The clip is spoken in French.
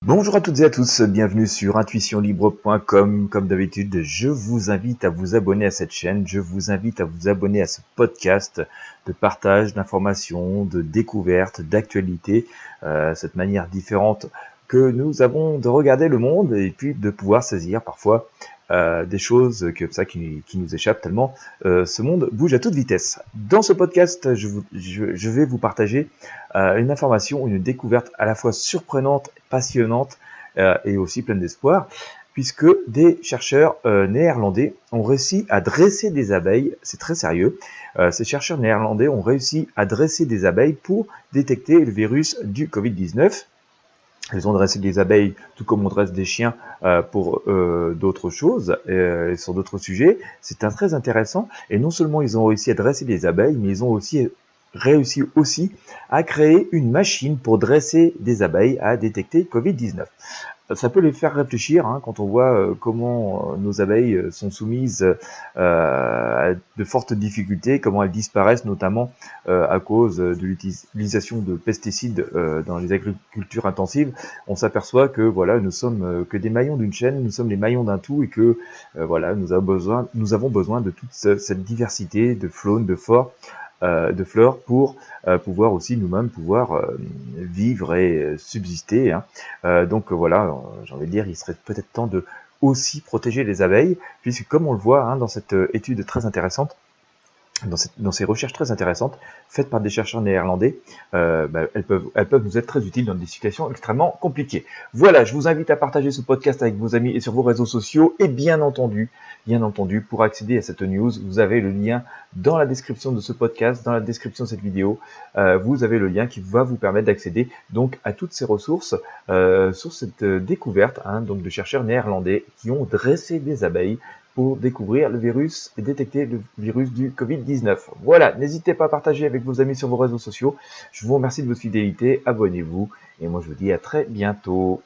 Bonjour à toutes et à tous, bienvenue sur intuitionlibre.com. Comme d'habitude, je vous invite à vous abonner à cette chaîne, je vous invite à vous abonner à ce podcast de partage d'informations, de découvertes, d'actualités, cette manière différente que nous avons de regarder le monde et puis de pouvoir saisir parfois des choses qui nous échappent tellement ce monde bouge à toute vitesse. Dans ce podcast, je vais vous partager une information, une découverte à la fois surprenante, passionnante et aussi pleine d'espoir, puisque des chercheurs néerlandais ont réussi à dresser des abeilles, c'est très sérieux, ces chercheurs néerlandais ont réussi à dresser des abeilles pour détecter le virus du Covid-19. Ils ont dressé des abeilles tout comme on dresse des chiens pour d'autres choses, sur d'autres sujets. C'est très intéressant. Et non seulement ils ont réussi à dresser des abeilles, mais ils ont aussi réussi à créer une machine pour dresser des abeilles à détecter Covid-19. Ça peut les faire réfléchir quand on voit comment nos abeilles sont soumises à de fortes difficultés, comment elles disparaissent notamment à cause de l'utilisation de pesticides dans les agricultures intensives. On s'aperçoit que voilà, nous sommes que des maillons d'une chaîne, nous sommes les maillons d'un tout et que voilà, nous avons besoin de toute cette diversité de faune, de fleurs pour pouvoir aussi nous-mêmes vivre et subsister. Donc voilà, j'ai envie de dire, il serait peut-être temps de aussi protéger les abeilles, puisque comme on le voit dans cette étude très intéressante, dans ces recherches très intéressantes faites par des chercheurs néerlandais, elles peuvent nous être très utiles dans des situations extrêmement compliquées. Voilà, je vous invite à partager ce podcast avec vos amis et sur vos réseaux sociaux. Et bien entendu, pour accéder à cette news, vous avez le lien dans la description de ce podcast, dans la description de cette vidéo. Vous avez le lien qui va vous permettre d'accéder donc à toutes ces ressources sur cette découverte donc de chercheurs néerlandais qui ont dressé des abeilles pour découvrir le virus et détecter le virus du Covid-19. Voilà, n'hésitez pas à partager avec vos amis sur vos réseaux sociaux. Je vous remercie de votre fidélité, abonnez-vous et moi je vous dis à très bientôt.